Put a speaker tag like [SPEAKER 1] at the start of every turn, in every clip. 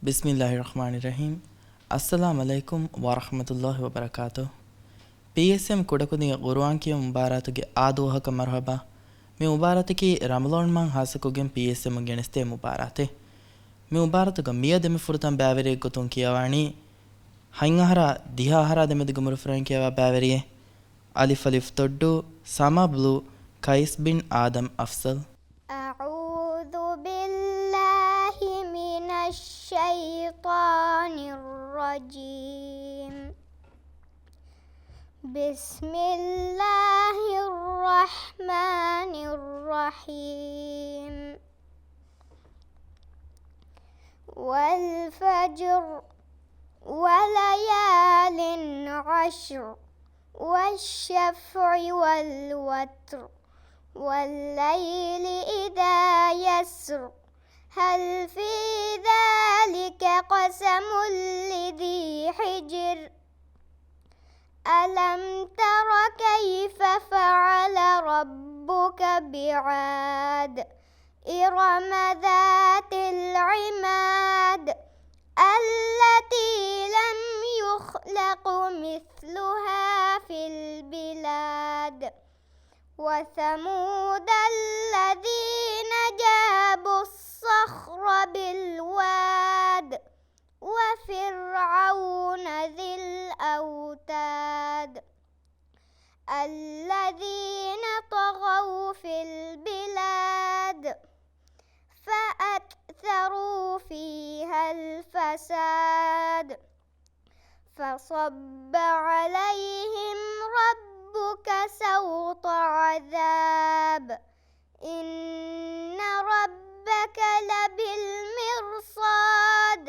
[SPEAKER 1] ಬಿಸ್ಮಿಲ್ಲಾಹಿರ್ರಹ್ಮಾನಿರ್ರಹೀಂ. ಅಸ್ಸಲಾಮು ಅಲೈಕುಂ ವರಹಮತುಲ್ಲಾಹಿ ವಬರಕಾತು. PSM ಕುಡಕುದಿಯ ಗುರುವಾಂಕಿಯ ಮುಬಾರಾತುಗೆ ಆದೋಹಕ ಮರ್ಹಬಾ. ಮಿ ಮುಬಾರತಕಿ ರಮಲಾನ್ ಮಾಂ ಹಾಸಕುಗೆನ್ PSM ಗೆಣಸ್ತೆ ಮುಬಾರಾತೆ. ಮಿ ಮುಬಾರತುಗ ಮಿಯ ದೆಮಿ ಫುರುತಂ ಬ್ಯಾವೆರಿ ಗೊತುಂ ಕಿಯವಾಣಿ ಹೈಂಗಹರ ದಿಹಾಹರ ದೆಮೆದಿಗ ಮುರುಫ್ರನ್ ಕಿಯವಾ ಬ್ಯಾವೆರಿಯೆ ಅಲಿಫ್ ಅಲಿಫ್ ತೊಡ್ಡು ಸಮಾ ಬ್ಲೂ ಕೈಸ್ ಬಿನ್ ಆದಮ್ ಅಫ್ಸಲ್.
[SPEAKER 2] الشيطان الرجيم. بسم الله الرحمن الرحيم. والفجر وليال عشر والشفع والوتر والليل إذا يسر هل في ذلك قسم لذي حجر ألم تر كيف فعل ربك بعاد إرم ذات العماد التي لم يخلق مثلها في البلاد وثمود الذين جابوا الصخر بالواد وفرعون ذي الأوتاد الذين طغوا في البلاد فأكثروا فيها الفساد فصب عليهم ربك سوط عذاب إن ربك لبالمرصاد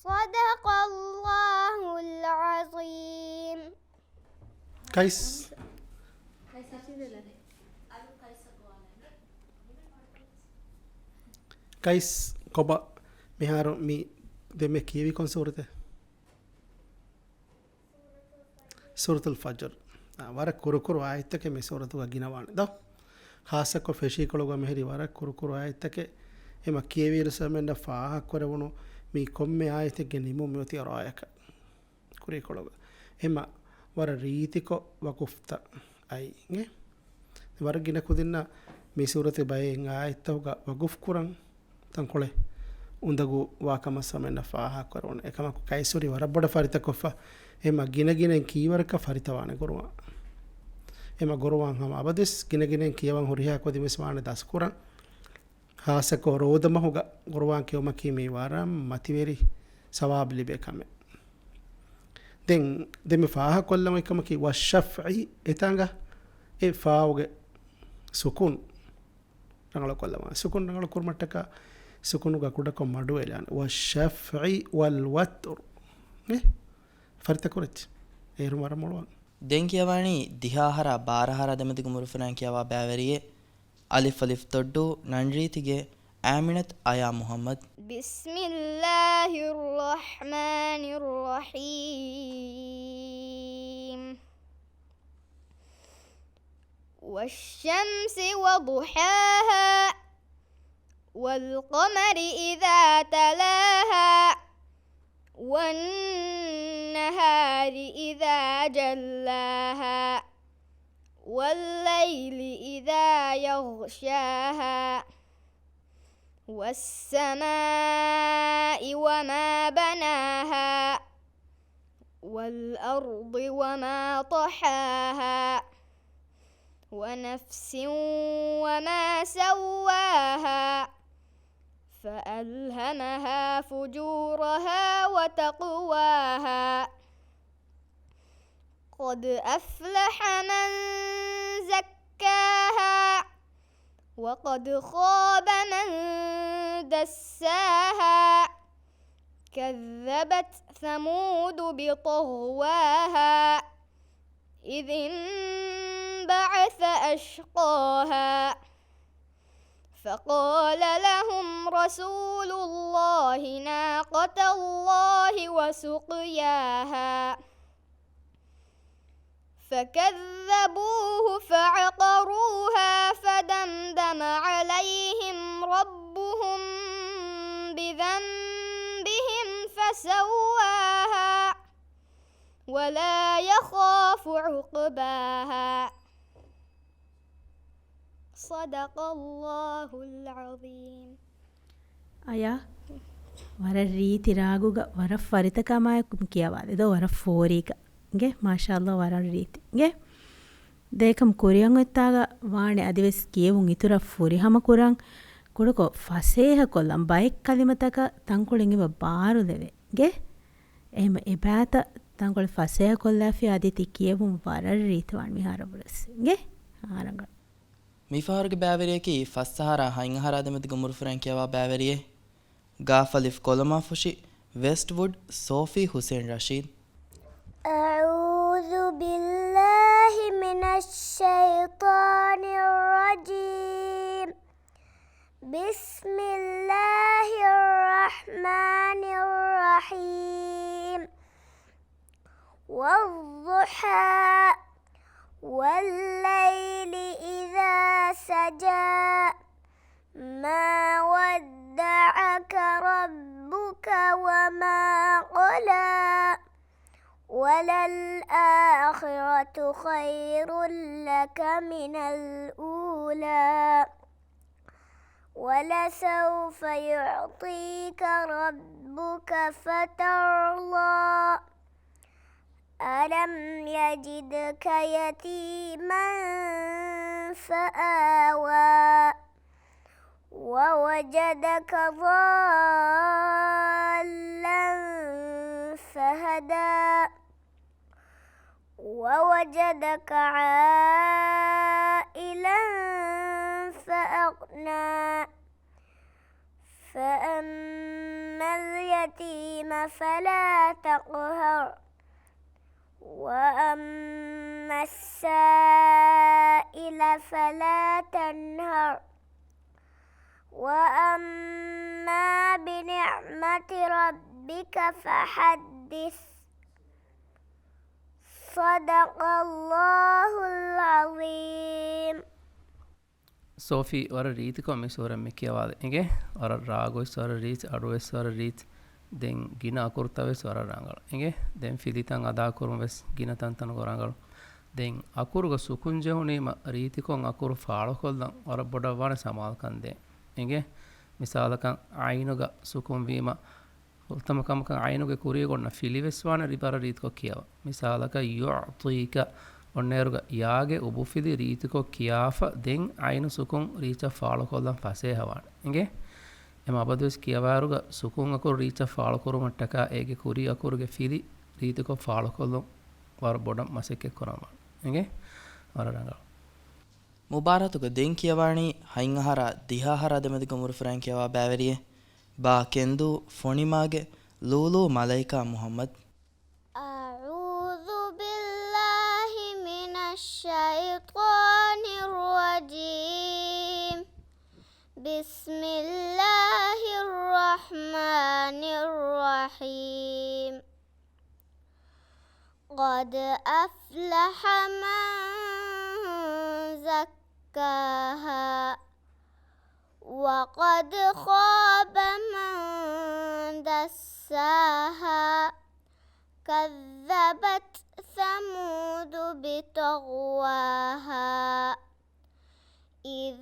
[SPEAKER 2] صدق الله العظيم.
[SPEAKER 3] كيس كيس كوبا مهارو مي دمي كيوي كون سورة الفجر ورق كوركور آيتك مي سورة وجينوان ده خاصة كو فشي كلوغا مهري ورق كوركور آيتك إما كيوي رسمنا فاها كورونو مي كم آيتك جنيمو ميوتي رايك كوري كلوغا إما ورق ريتيكو وكفتا أي نه ورق جينا كودينا مي سورة باين آيتوغا وقف كوران تنقله ಉಂದಗು ವಾಕಮ ಸಮನ ಫಾಹ ಕೊರೋಣ ಏಕಮ ಕೈಸುರಿ ವರಬ್ಬಡ ಫರಿತ ಕೊಫ ಎಮ ಗಿನಗಿನೆನ್ ಕೀವರಕ ಫರಿತವಾನೆ ಗುರುವ ಎಮ ಗುರುವಾಂ ಹಮ ಅಬದಿಸ್ ಗಿನಗಿನೆನ್ ಕೀವಂ ಹುರಿಹಾ ಕೊದಿ ಮಿಸ್ವಾನೆ ದಸ್ಕುರ ಹಾಸಕ ರೋದಮ ಹುಗ ಗುರುವಾಂ ಕಿಯಮ ಕೀಮಿ ವಾರಂ ಮತಿವೆರಿ ಸವಾಬ್ ಲಿಬೇಕಮೆ ದೆನ್ ದೆಮೆ ಫಾಹ ಕೊಲ್ಲಮ ಏಕಮ ಕಿ ವಶಫ್ಇ ಎತಾಂಗ ಎ ಫಾವುಗೆ ಸುಕೂನ್ ರಂಗಳ ಕೊಲ್ಲಮ ಸುಕೂನ್ ರಂಗಳ ಕುರ್ಮಟ್ಟಕ سكونو كودكم مدو الان والشفع والوتر فرتكورت ايرو مر مولوان
[SPEAKER 1] ದೆನ್ ಕಿಯವಾಣಿ ದಿಹಾಹರ ಬಾರಹರ ದೆಮೆದಿಗ ಮುರುಫ್ರನ್ ಕಿಯವಾ ಬ್ಯಾವೆರಿಯೆ ಅಲಿಫ್ ಅಲಿಫ್ ತೊಡ್ಡು ನನ್ರೀತಿಗೆ ಆಮಿನತ್ ಆಯಾ ಮುಹಮ್ಮದ್.
[SPEAKER 2] ಬಿಸ್ಮಿಲ್ಲಾಹಿರ್ ರಹ್ಮಾನಿರ್ ರಹೀಂ. والشمس وضحاها والقمر إذا تلاها والنهار إذا جلاها والليل إذا يغشاها والسماء وما بناها والأرض وما طحاها ونفس وما سواها فألهمها فجورها وتقواها قد أفلح من زكاها وقد خاب من دساها كذبت ثمود بطغواها إذ انبعث أشقاها فقال لهم رسول الله ناقة الله وسقياها فكذبوه فعقروها فدمدم عليهم ربهم فسواها ولا يخاف عقباها صدق الله العظيم
[SPEAKER 4] ಅಯ ವರ ರೀತಿ ರಾಗುಗ ವರ ಫರಿತಕಮಾಯ ಕಿಯವಾದೆ ದೋ ವರ ಫೋರಿಕ ಗೆ ಮಾಶಾಅಲ್ಲಾ ವರ ರೀತಿ ಗೆ ದೇಕಂ ಕುರಿಯಂ ಎತ್ತಾಗ ವಾಣೆ ಅದಿವೆಸ್ ಕಿಯವುಂ ಇತುರ ಫುರಿ ಹಮ ಕುರಂ ಕುಡುಕೊ ಫಸೇಹ ಕೊಲ್ಲಂ ಬೈಕ್ ಕಲಿಮತಕ ತಂಕುಳಿಂ ಇವ ಬಾರು ದೆವೆ ಗೆ එහෙම එබෑත තංකොළ ෆසය කොල්ලාෆි අදිති කියවුම් වර රීතවාන් මිහාරබුලස් ගේ ආරංග
[SPEAKER 1] ಮಿಫಾರ್ಗೆ ಬ್ಯಾವೆರಿಯಕಿ ಫಸ್ಸಹಾರ ಹೈಂಗಹಾರಾದೆಮದಿಗ ಮುರುಫುರಂಕಿಯವಾ ಬ್ಯಾವೆರಿಯೆ ಗಾಫಲಿಫ್ ಕೊಲಮಾ ಫುಶಿ ವೆಸ್ಟ್ವುಡ್ ಸೋಫಿ ಹುಸೇನ್ ರಶೀದ್
[SPEAKER 5] أعوذ بالله من الشيطان الرجيم بسم الله الرحمن الرحيم والضحى والليل إذا سجى ما ودعك ربك وما قلى وللآخرة خير لك من الأولى ولسوف يعطيك ربك فترضى ألم يجدك يتيما فآوى ووجدك ضالا فهدى ووجدك عائلا فأغنى فأما اليتيم فلا تقهر وأما السائل فلا تنهر وأما بنعمة ربك فحدث صدق الله العظيم
[SPEAKER 6] ಸೋಫಿ ವರ ರೀತಿಕೊಮ್ಮೆ ಸೂರಮ್ಮೆ ಕಿಯವಾದ ಹಿಂಗೆ ವರ ರಾಗೋಯ್ ಸ್ವರ ರೀಚ್ ಅಡುವೆ ಸ್ವರ ರೀಚ್ ದೆನ್ ಗಿನ ಅಕುರ್ತವೆ ಸ್ವರ ರಂಗಳು ಹಿಂಗೆ ದೆನ್ ಫಿದಿತಂ ಅದಾ ಕುರುಮವೆಸ್ ಗಿನ ತಂತನ ಗೊರಂಗಳು ದೆನ್ ಅಕುರುಗ ಸುಕುಂಜೆಹುನೀಮ ರೀತಿಕೊಂ ಅಕುರು ಫಾಳಕೊಲ್ದಂ ವರ ಬೊಡವಾಣ ಸಮಾಲ್ಕಂದೆ ಹಿಂಗೆ ಮಿಸಾಲಕಂ ಐನುಗ ಸುಕುಂ ವೀಮ ಉತ್ತಮಕಮಕಂ ಐನುಗೆ ಕುರಿಯಗೊಣ್ಣ ಫಿಲಿವೆಸ್ವಾಣ ರಿಬರ ರೀತಿಕೊ ಕಿಯವ ಮಿಸಾಲಕ ಯುಅತೀಕ ಒನ್ನೇರುಗ ಯಾಗೆ ಉಬುಫಿದಿ ರೀತಿಕೊ ಕಿಯಾಫ ದೆನ್ ಐನು ಸುಕುಂ ರೀಚ ಫಾಳಕೊಲ್ದಂ ಫಸೇ ಹವಾಣ ಹಿಂಗೆ එම අබදවස් කියවාරුග සුකුන් අකුරු රීච ෆාලකුරුමට්ටක ඒගේ කුරි අකුරුගේ ෆිලි රීතිකො ෆාලකොල්ලොම් වර බොඩම් මසෙක්කෙක් කොරාමා එගේ වර රංගල
[SPEAKER 1] ಮುಬಾರತುಗ ದೆನ್ ಕಿಯವಾಣಿ ಹೈಂಗಹಾರ ದಿಹಾಹಾರ ದೆಮದಿಗ ಮುರುಫುರಂಕಿಯವಾ ಬ್ಯಾವೆರಿಯೆ ಬಾ ಕೆಂದು ಫೊಣಿಮಾಗೆ ಲೂಲು ಮಲೈಕಾ ಮುಹಮ್ಮದ್
[SPEAKER 5] أعوذ بالله من الشيطان الرجيم بسم الله الرحمن الرحيم قد أفلح من زكاها وقد خاب من دساها كذبت ثمود بطغواها إذ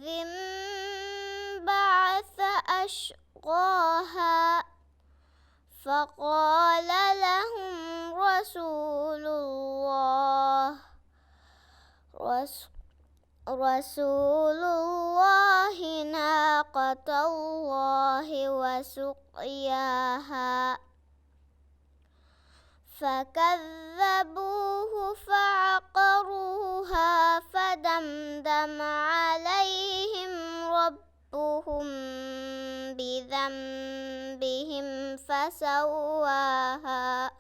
[SPEAKER 5] انبعث أشقاها فقال لهم رسول الله ناقة الله وسقياها فكذبوه فعقروها فدمدم عليهم ربهم بذنبهم فسواها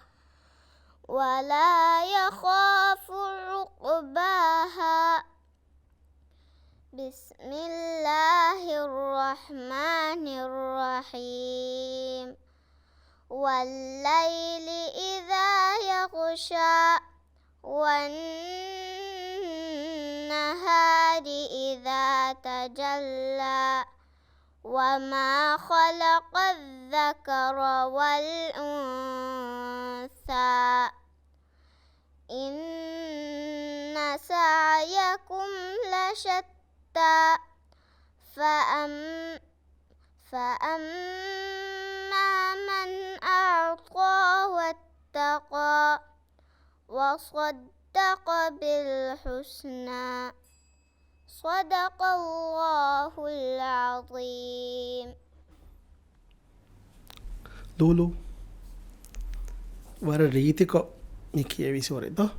[SPEAKER 5] ولا يخاف عقباها بسم الله الرحمن الرحيم والليل إذا يغشى والنهار إذا تجلى وما خلق الذكر والأنثى إن سعيكم لشتى فأما من أعطى واتقى وصدق بالحسنى صدق الله العظيم.
[SPEAKER 3] ලූලු වර රීතිකො මේ කියවි සෝරේ දෝ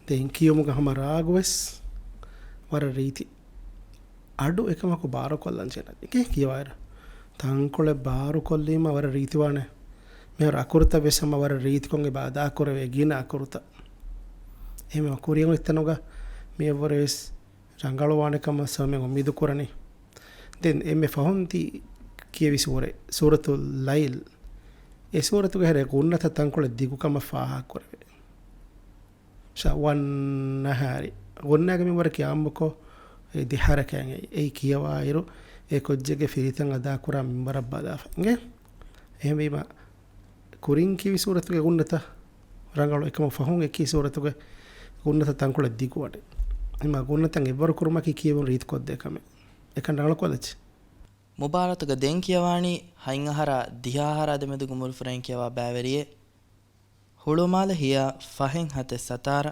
[SPEAKER 3] දෙන් කියමුග හම රාගුවස් වර රීති අඩු එකමකු බාරු කොල්ලන් චෙන එකේ කියවයිර තංකොල බාරු කොල්ලීම වර රීතිවානේ මේ අකුරත වෙසම වර රීතිකොන්ගේ බාදා කරවේ ගින අකුරත එහෙම අකුරියම එතනග මේ වරස් රංගලවානකම සමෙන් උම්මීද කරන්නේ දැන් එමෙ ෆහොන්ති කියවි සූරේ සූරතුල් ලයිල් ඒ සූරතුගේ හැර ගුණත තංකොල දිගුකම ෆාහා කරවේ ෂවන් නහරි ගුණාගේ මෙවර කියම්බකෝ ඒ දිහරකයන් ඒ කියවායිරු ඒ කොජ්ජගේ ෆිරිතන් අදා කරා මින්බර බදාෆංගේ එහෙම වීම කුරින් කිවි සූරතුගේ ගුණත රංගල එකම ෆහොන් එකී සූරතුගේ ගුණත තංකොල දිගුවට එම ගුණතන් එවර කුරුමකි කියවුන රීත් කොද්දේකම එකන් රංගල කොලච්
[SPEAKER 1] ಮುಬಾರತುಗ ದೆಂ ಕಿಯವಾಣಿ ಹೈಂಗಹರ ದಿಹಾಹರ ದೆಮೆದು ಗುಮುಲ್ ಫ್ರೆಂ ಕಿಯವಾ ಬ್ಯಾವೆರಿಯೆ ಹುಳುಮಾಲ ಹಿಯ ಫಹೆಂ ಹತೆ ಸತಾರ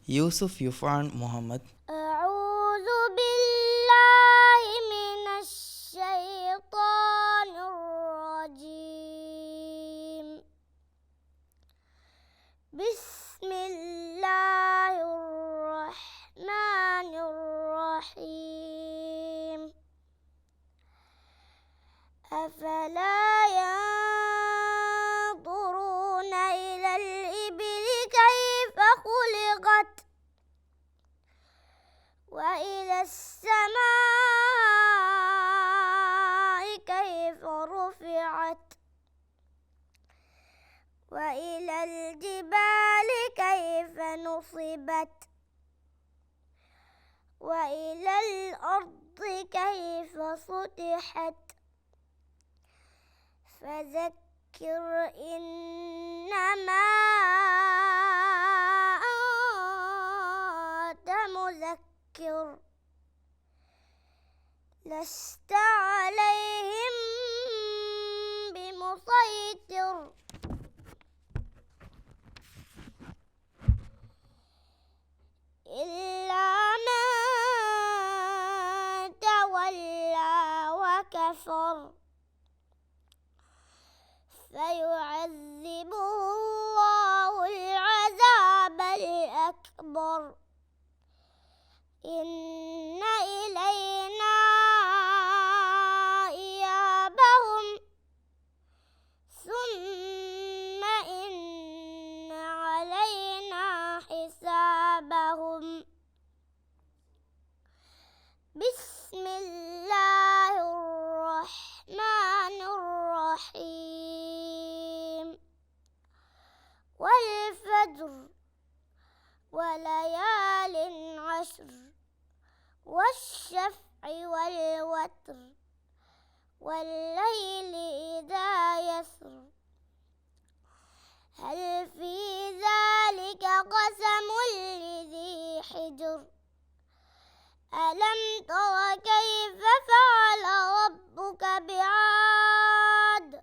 [SPEAKER 1] ಯೂಸುಫ್ ಯುಫಾನ್ ಮೊಹಮ್ಮದ್
[SPEAKER 5] أعوذ بالله من الشيطان الرجيم بسم الله الرحمن الرحيم أفلا ينظرون إلى الإبل كيف خلقت وإلى السماء كيف رفعت وإلى الجبال كيف نصبت وإلى الأرض كيف سطحت فذكر إنما أنت مذكر لست عليهم بمسيطر إلا من تولى وكفر فيعذبه الله العذاب الأكبر إن إلينا إيابهم ثم إن علينا حسابهم بسم الله الرحمن الرحيم والفجر وليال عشر والشفع والوتر والليل إذا يسر هل في ذلك قسم لذي حجر ألم تر كيف فعل ربك بعاد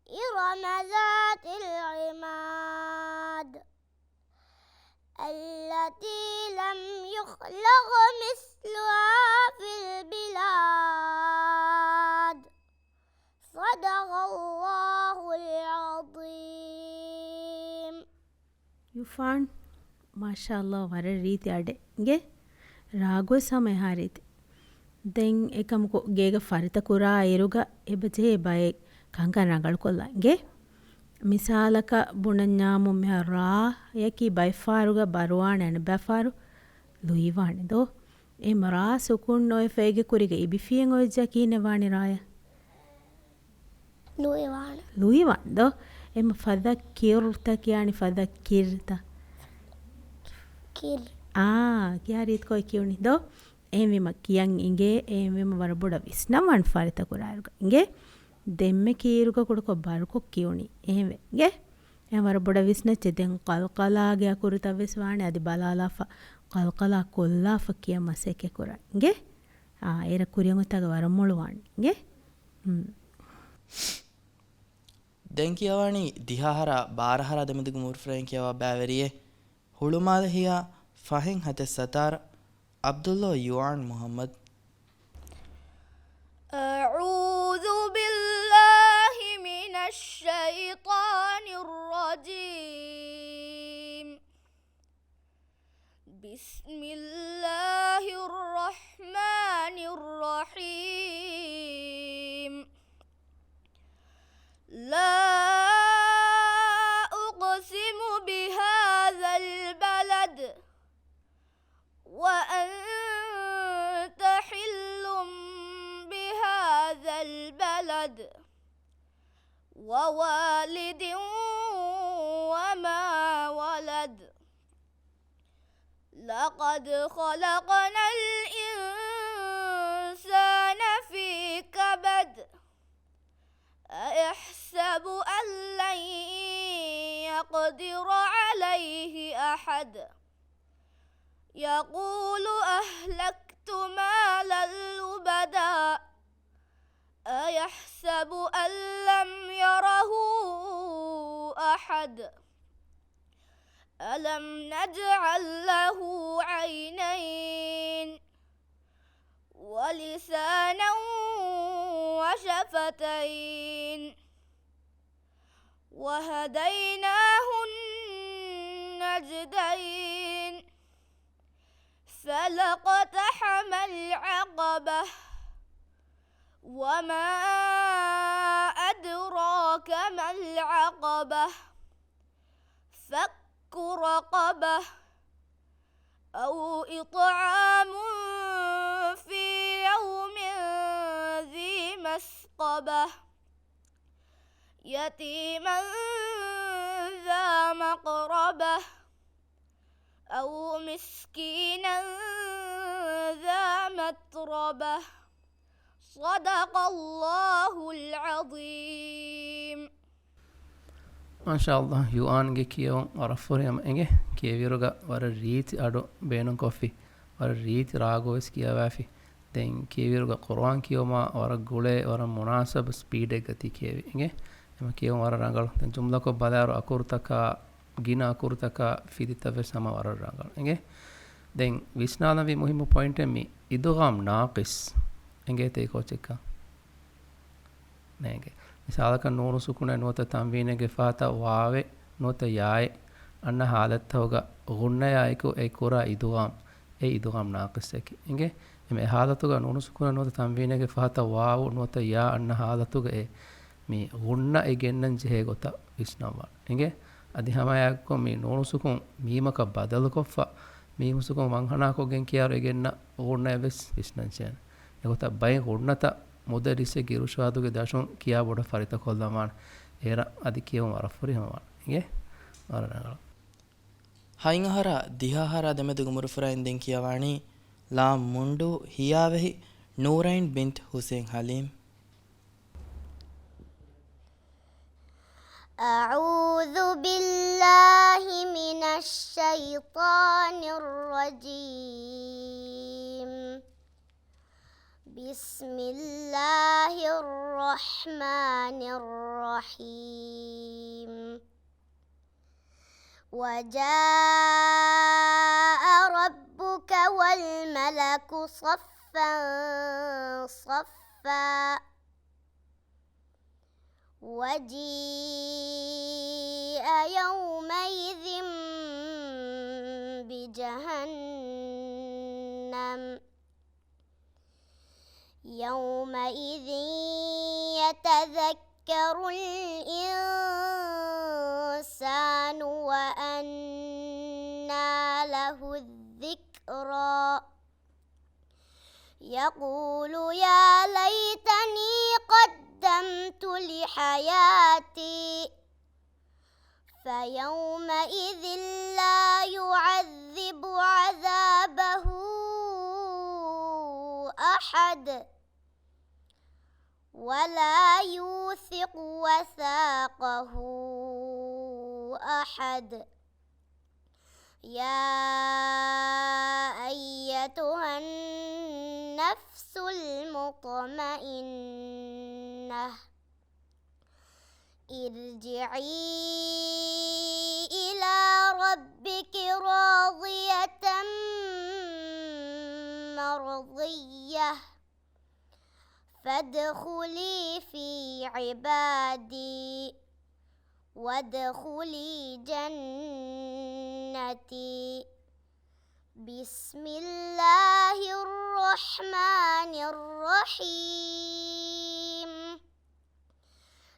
[SPEAKER 5] إرم ذات العماد التي لم يخلق مثلها في البلاد صدق الله العظيم.
[SPEAKER 4] ಯುಫಾನ್ ಮಾಶಾಅಲ್ಲಾ ವರ ರೀತಿ ಅಡೆಗೆ ರಾಗೋ ಸಮಯ ಹಾರೀತಿ ದೆನ್ ಏಕಮಕೊ ಗೇಗ ಫರಿತ ಕುರಾ ಇರುಗ ಎಬಜೆ ಬಯ ಕಂಕನ ರಂಗಳು ಕೊಲ್ಲಂಗೆ ಮಿಸಾಲಕ ಬುಣನ್ಯಾಮು ಮೆಹ ರಾ ಯಕಿ ಬೈಫಾರುಗ ಬರುವಾಣೆನ ಬಫಾರು ಲುಯಿವಾಣೆ ದೋ ಎಮ ರಾ ಸುಕುನ್ ನೋಯ್ ಫೇಗೆ ಕುರಿಗೆ ಇಬಿಫಿಯನ್ ಒಯ್ಜ ಕೀನೆವಾಣಿ ರಾಯ ಲುಯಿವಾಣೆ ದೋ ಎಮ ಫದಕ್ಕಿರ್ತ ಕಿಯಾಣಿ ಫದಕ್ಕಿರ್ತ ಕಿರ್ ಆ ಕ್ಯಾ ರೀತ್ ಕೊಯ್ ಕಿಯುಣಿ ದೋ එහෙම කියන් ඉගේ එහෙම වර බොඩ විස්නමන් ෆරිත කුරාරුග ඉගේ දෙම්මෙ කීරුග කුඩක බරුකොක් කියුනි එහෙම ගේ එහෙම වර බොඩ විස්නච්ච දෙන් කල්කලාගේ අකුරිතවෙස් වාණේ අදි බලාලාෆ කල්කලා කොල්ලාෆ කිය මසෙකේ කුරා ඉගේ ඒර කුරියමුතග වර මොළුවාන් ඉගේ
[SPEAKER 1] දැන් කියවනි දිහාහර බාරහර දෙමදුගු මුර්ෆරෙන් කියවා බෑවරියේ හුළුමාද හියා ෆහෙන් හත සතාර අබ්දුල්ලා යුආන් මුහම්මද්
[SPEAKER 2] أعوذ بالله من الشيطان الرجيم بسم الله الرحمن الرحيم لا أقسم بهذا البلد وأنت حل بهذا البلد ووالد وما ولد لقد خلقنا الإنسان في كبد أيحسب أن لن يقدر عليه أحد يقول أهلكت مالا لبدا أيحسب أن لم يره أحد ألم نجعل له عينين ولسانا وشفتين وهديناه النجدين فلقتحم العقبة وما أدراك ما العقبة فك رقبة أو إطعام في يوم ذي مسقبة يتيما ذا مقربة أو مسكينا ذا متربة صدق الله العظيم
[SPEAKER 6] ಮಾಶಾಅಲ್ಲಾಹ್ ಯುಆನ್ಗೆ ಕಿಯೋ ವರಫುರಿಯಮ ಎಂಗೆ ಕಿಯವಿರುಗ ವರ ರೀತಿ ಅಡು ಬೇನು ಕೊಫಿ ವರ ರೀತಿ ರಾಗೋಸ್ ಕಿಯವಾಫಿ ದೆನ್ ಕಿಯವಿರುಗ ಕುರ್ಆನ್ ಕಿಯೋಮಾ ವರ ಗುಳೆ ವರ ಮುನಾಸಬ್ ಸ್ಪೀಡ್ ಗತಿ ಕಿಯವಿ ಎಂಗೆ ಎಮ ಕಿಯೋ ವರ ರಂಗಳು ದೆನ್ ಜುಮ್ಲಾ ಕೊ ಬದಾರು ಅಕುರ್ತಕ ಗಿನ ಅಕುರ್ತಕ ಫಿದಿತವೆ ಸಮ ವರ ರಂಗಳು ಎಂಗೆ ದೆನ್ ವಿಸ್ನಾಲವಿ ಮುಹಿಮ ಪಾಯಿಂಟ್ ಎಮ್ಮಿ ಇದುಗಾಮ್ ನಾಕಿಸ್ ಎಂಗೆ ತೇ ಕೋಚಿಕ್ಕ ನೇಗೆ misalaka nuru sukuna nuota tanweenege fata waave nuota yae anna halat hoga gunna yaiku ei kura idugam naqisaki inge eme halatuga nuru sukuna nuota tanweenege fata waavu nuota ya anna halatuga e mi gunna e gennan jehe gota visnawa inge adi hamayakko mi nuru sukun mimaka badalu koffa mi musukun wanhana ko gen kiyaru e genna gunna eves visnanchen egota bay gunnata ಮುದರಿಸೆ ಗಿರುಶಾದುಗೆ ದಶಂ ಕಿಯಾ ಬೊಡ ಫರಿತ ಕೊಲ್ಲಮಾನ್ ಏರ ಅದಿ ಕಿಯಂ ವರಫುರಿ ಹಮಾನ್ ಇಂಗೆ ವರನಗಳ
[SPEAKER 1] ಹೈಂಗಹರ ದಿಹಾಹರ ದೆಮೆದುಗು ಮುರುಫುರೈನ್ ದೆನ್ ಕಿಯವಾಣಿ ಲಾ ಮುಂಡು ಹಿಯಾವೆಹಿ ನೂರೈನ್ ಬಿಂತ್ ಹುಸೇನ್ ಹಲೀಮ್
[SPEAKER 5] أعوذ بالله من الشيطان الرجيم بسم الله الرحمن الرحيم وجاء ربك والملك صفا صفا وجيء يومئذ بجهنم يومئذ يتذكر الإنسان وأنى له الذكرى يقول يا ليتني قدمت لحياتي فيومئذ لا يعذب عذابه أحد ولا يوثق وثاقه أحد يا أيتها النفس المطمئنة ارجعي إلى ربك راضية مرضية فادخلي في عبادي وادخلي جنتي بسم الله الرحمن الرحيم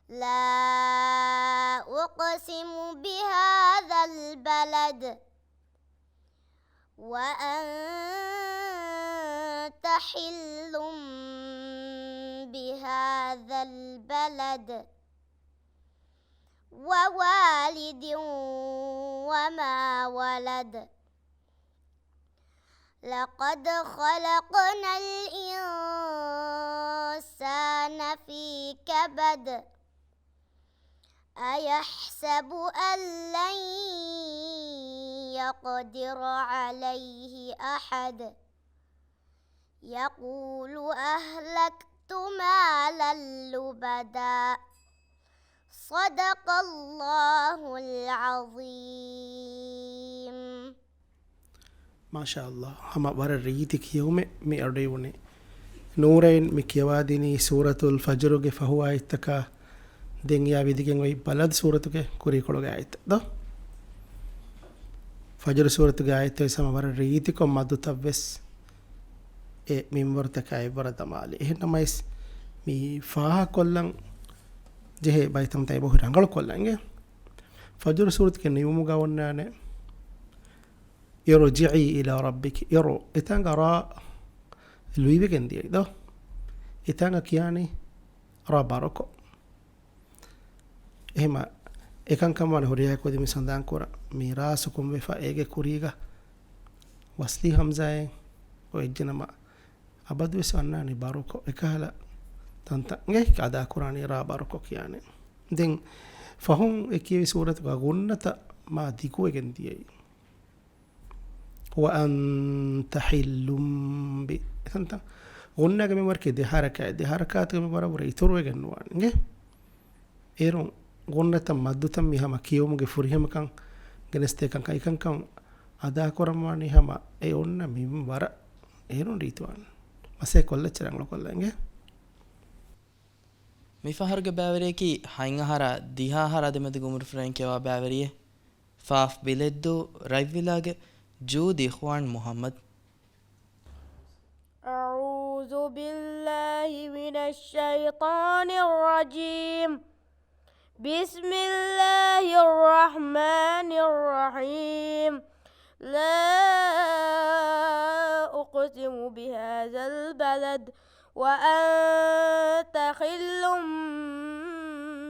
[SPEAKER 5] لا أقسم بهذا البلد وأنت حل بهذا البلد ووالد وما ولد لقد خلقنا الإنسان في كبد أيحسب أن لن يقدر عليه أحد يقول أهلكت مالا لبدا صدق الله العظيم
[SPEAKER 3] ما شاء الله هما ور ريتك يوم مي أريوني نورين مكيواديني سورة الفجر فهو آيتك دنيا بيدكين وي بلد سورة كوري كولو آيت دو فجر سورة آيت سما ور ريتك ومدو تبس ميمورتك أي ورد مالي هنا مايس مي فاها كلن جه بايتم تايبو هرانغل كلن فجر سورة كنيومو غاونانه يرجعي إلى ربك يرو إتانغ را اللوي بكندي دو إتانغ كياني را باركو إهما إكان كمان هوريا كودي مسندان كورا ميراسكم بفا إيجي كوريغا وصلي همزة وإجنما أبدو سأناني باركو إكالا تانتا نجي كادا كوراني را باركو كياني دين فهم إكيوي سورة غنة ما ديكو إجندي وأنت حل أنت غنى كم مركي دي حركات كم مرة بريتور وجنوان إنجه إيرون غنى تم مدو تم ميها مكيوم جفوري هم كان جنستي كان كاي كان أدا كورماني هما إيرون ميم برا إيرون ريتوان مسه كله چرانگلو كله إنجه
[SPEAKER 1] ಮಿಫಹರ್ಗ ಬ್ಯಾವರೇಕಿ ಹೈಂಗಹರ ದಿಹಾಹರ ದೆಮದು ಗುಮುರು ಫ್ರೆಂಕೆವಾ ಬ್ಯಾವರಿಯೆ ಫಾಫ್ ಬಿಲೆದ್ದು ರೈವಿಲಾಗೆ جود إخوان محمد.
[SPEAKER 2] أعوذ بالله من الشيطان الرجيم. بسم الله الرحمن الرحيم. لا أقسم بهذا البلد وأنت حل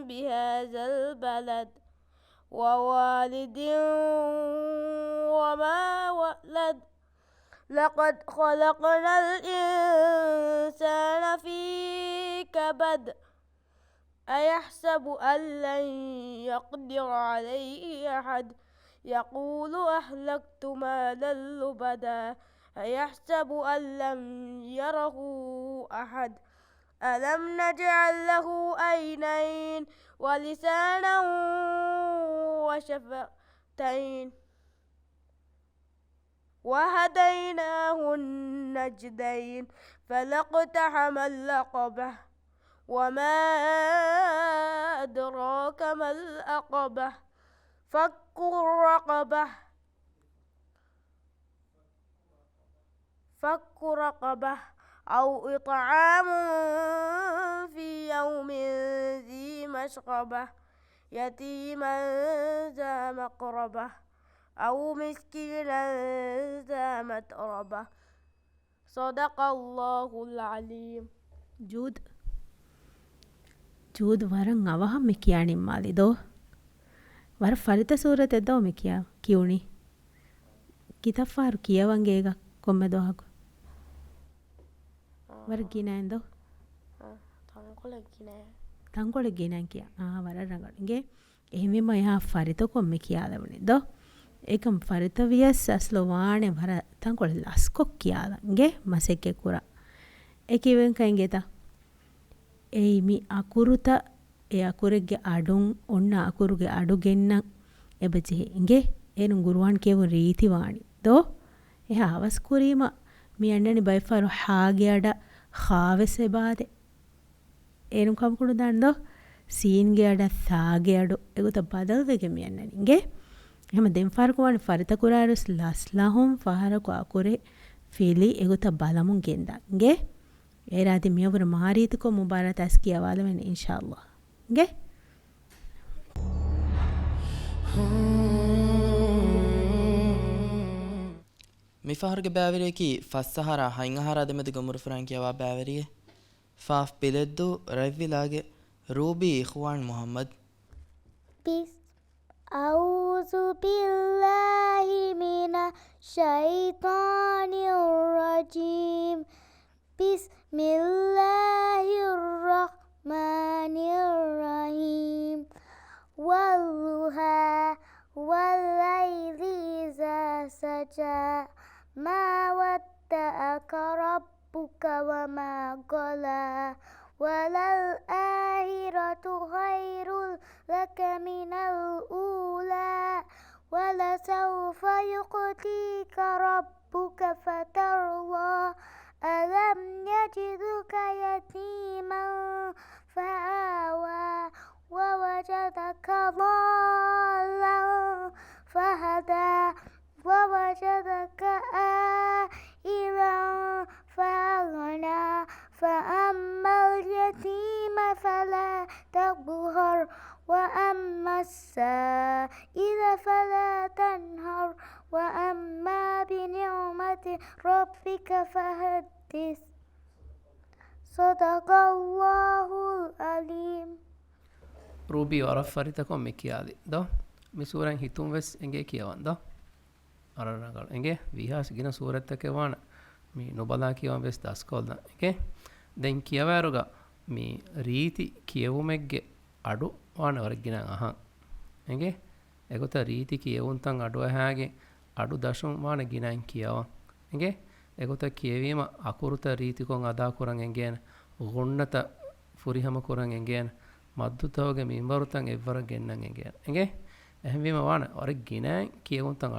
[SPEAKER 2] بهذا البلد ووالد وما ولد لقد خلقنا الإنسان في كبد أيحسب أن لن يقدر عليه أحد يقول أهلكت مالا لبدا أيحسب أن لم يره أحد ألم نجعل له عينين ولسانا وشفتين وهديناه النجدين فلاقتحم العقبة وما أدراك ما العقبة فك رقبة أو إطعام في يوم ذي مسغبة يتيما ذا مقربة أو مسكينا ذا متربة صدق الله العليم.
[SPEAKER 4] جود ورن අවහම් මිකියානින් මාලි දෝ වර ෆලිත සූරත දෝ මිකියා කියුනි කිතෆාරු කියවංගේ එක කොම්මෙ දෝහක වර ගිනයින්ද
[SPEAKER 2] තංකොලකිනෑ
[SPEAKER 4] තංකොල ගෙනන් කිය වර රඟගේ එහෙමම එහා ෆරිත කොම්ම කියාලවනේ දො ඒකම් ෆරිත වියස් අස්ලෝවානේ වර තංකොල ලස්කොක් කියාලගේ මසෙක්කෙ කුරා ඒකිවෙන් කයින්ගෙත එයිමි අකුරුත ඒ අකුරෙක්ගේ අඩුන් ඔන්න අකුරුගේ අඩු ගෙන්නම් එබජෙහි ඉගේ ඒනු ගුරුවන් කියවු රීතිවාණි දෝ එහා අවස් කුරීම මියන්නනි බයිෆාරු හාගේ අඩ ಖಾವೆಸೆ ಬಾದೆ ಏನು ಕಂಕುಡು ದಂಡೋ ಸೀನ್ಗೆ ಅಡ ಸಾಗೆ ಅಡು ಎಗುತ ಬದಲ್ವೆಗೆ ಮಿಯನ್ನನಿಗೆ එහෙම දෙම් ෆාරකු වani ෆරිත කුරාරුස් ලස්ලාහුම් ෆාරකු අකුරේ ෆිලි එගුත බලමුන් ගෙන්දන්ගේ ඒ රාති මියවර මහරීතකෝ මුබාරත් අස් කියවාල වෙන ඉන්ෂාල්ලාහ් ගේ
[SPEAKER 1] මිෆාර්ගේ බෑවරියකි ෆස්සහරා හයින්හරා දෙමෙද ගොමුරු ෆ්‍රාන්කියවා බෑවරියේ ෆාෆ් පිලෙද්දු රයිවිලාගේ රූබි ඉඛ්වාන් මුහම්මද්
[SPEAKER 5] أعوذ بالله من الشيطان الرجيم بسم الله الرحمن الرحيم والضحى والليل إذا سجى ما ودعك ربك وما قلى وللآخرة خير لك من الأولى ولسوف يعطيك ربك فترضى ألم يجدك يتيما فآوى ووجدك ضالا فهدى ووجدك عائلا فأغنى فأما اليتيم فلا تقهر وأما السائل فلا تنهر وأما بنعمة ربك فحدث صدق الله العليم
[SPEAKER 6] ರೂಬಿ ವರಫರಿತಕೊಂ ಮಿಕಿಯಾದಿ ದೋ ಮಿ ಸೂರನ್ ಹಿತುಂ ವೆಸ್ ಎಂಗೆ ಕಿಯවන් ದೋ ಅರನಗಳ ಎಂಗೆ ವಿಹಾಸ್ ಗಿನ ಸೂರತ್ತಕ್ಕೆ ವಾಣ ಮಿ ನುಬಲಾ ಕಿಯවන් ವೆಸ್ ದಸ್ಕೊಲ್ದ ಎಂಗೆ ದೆನ್ ಕಿಯವಾರುಗ ಮಿ ರೀತಿ ಕಿಯವುಮೆಗ್ಗೆ ಅಡು ವಾಣ ವರಗಿನ ಅಹಂ ಎಂಗೆ ಎಗೊತ ರೀತಿ ಕಿಯವುಂತಂ ಅಡು ಹಾಗೆ ಅಡು ದಶಂ ವಾಣ ಗಿನನ್ ಕಿಯවන් ಎಂಗೆ ಎಗೊತ ಕಿಯವೀಮ ಅಕುರುತ ರೀತಿ ಕೊಂ ಅದಾ ಕುರಂ ಎಂಗೇನ ಗುಣ್ಣತ ಫುರಿಹಮ ಕುರಂ ಎಂಗೇನ ಮದ್ದುತವಗೆ ಮಿಂಬರುತಂ ಎವ್ವರ ಗೆನ್ನಂ ಎಂಗೇನ ಎಂಗೆ එහෙම වාන අර ගිනෑ කියවුන්තන්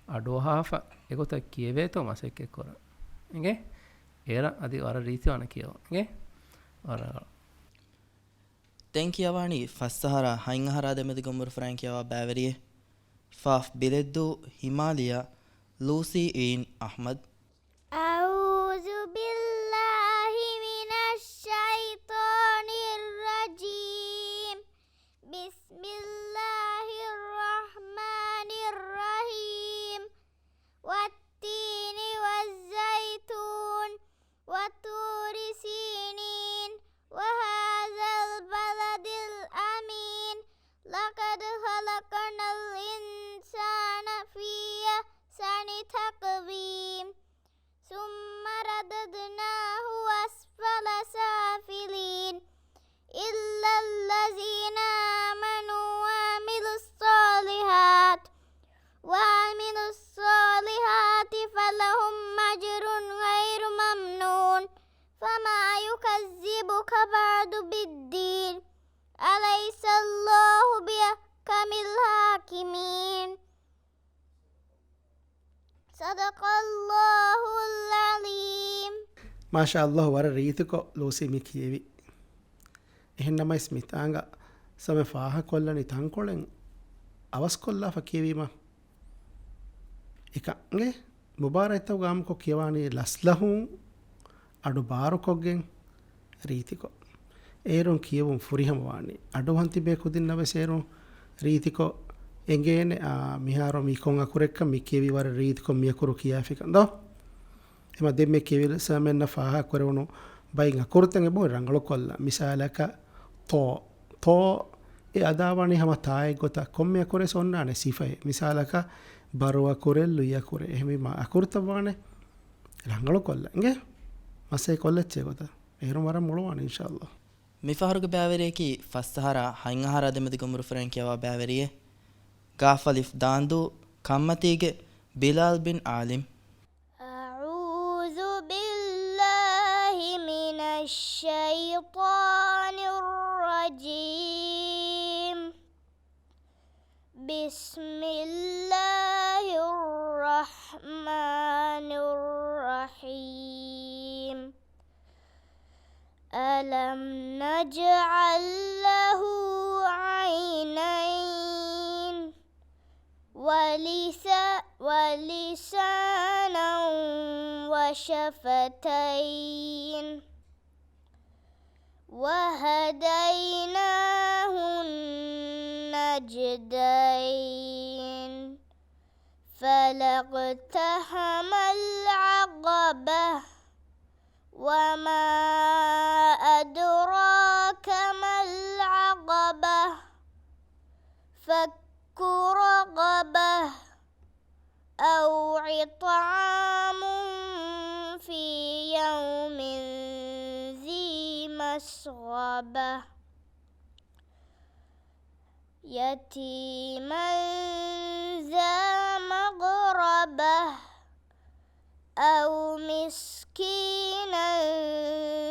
[SPEAKER 6] අඩුවහාෆ එකොත කියවේතෝ මසෙක්කෙ කොර එගේ ඒර අදි අර රීතිවන කියව එගේ අර
[SPEAKER 1] තෙන් කියවානි ෆස්සහරා හයින්හරා දෙමෙද ගොමුරු ෆ්‍රාන්කියවා බෑවරියේ ෆාෆ් බිලෙද්දු හිමාලියා ලූසි ඊන් අහ්මද්
[SPEAKER 5] أعوذ بالله من الشيطان الرجيم بسم الله الرحمن الرحيم والتين والزيتون وطور سينين وهذا البلد الأمين لقد خلقنا الإنسان في أحسن تقويم ثم رددناه أسفل سافلين إلا الذين آمنوا وعملوا الصالحات فلهم أجر غير ممنون فما يكذبك بعد بالدين أليس الله بأحكم الحاكمين صدق الله العليم
[SPEAKER 3] ما شاء الله ور රීතිකෝ ලෝසි මිකියවි එහෙන්නමයි ස්මිතාංග සම ෆාහ කොල්ලනි තංකොලෙන් අවස් කොල්ලා ෆකීවීම එකගේ මුබාරයිතව ගාමකෝ කියවානේ ලස්ලහුන් අඩු බාරකොගෙන් රීතිකෝ ඒරුන් කියවුන් ෆුරිහම වානේ අඩු හන්ති බේකුදින් නව සේරුන් රීතිකෝ එංගේන මිහාරෝ මිකොන් අකුරෙක්ක මිකියවි වර රීතිකෝ මියකුරු කියාෆිකන්දෝ එම දෙමෙ කියවිල සමෙන්න ෆාහ කරවණු බයින් අකුරතෙන් බෝ රංගල කොල්ල මිසාලක තෝ ඒ අදාවණි හැම තායි ගොත කොම්මිය කුරේ සොන්නානේ සිෆේ මිසාලක බරුව කුරෙල් ලුය කුරේ එහෙම අකුරත වානේ රංගල කොල්ල නගේ මසේ කොල්ලෙච්චේ කොත එහෙරුම් වරම් මුළුවාන ඉන්ෂාල්ලා
[SPEAKER 1] ಮಿಫಹರುಗ ಬ್ಯಾವೆರಿಯಕಿ ಫಸ್ತಹರ ಹೈಂಗಹರ ದೆಮದಿ ಗುಮರು ಫ್ರೆಂಕಿಯವ ಬ್ಯಾವೆರಿಯೆ ಗಾಫಲಿಫ್ ದಾಂದು ಕಮ್ಮತಿಗೆ ಬಿಲಾಲ್ ಬಿನ್ ಆಲಿಮ್
[SPEAKER 5] أعوذ بالله من الشيطان الرجيم بسم الله الرحمن الرحيم ألم نجعل له عينين ولسانا وشفتين وهديناه النجدين فلاقتحم العقبة وما أدراك ما العقبة فك رقبة أو إطعام في يوم ذي مسغبة يتيما ذا مقربة أو مسكينا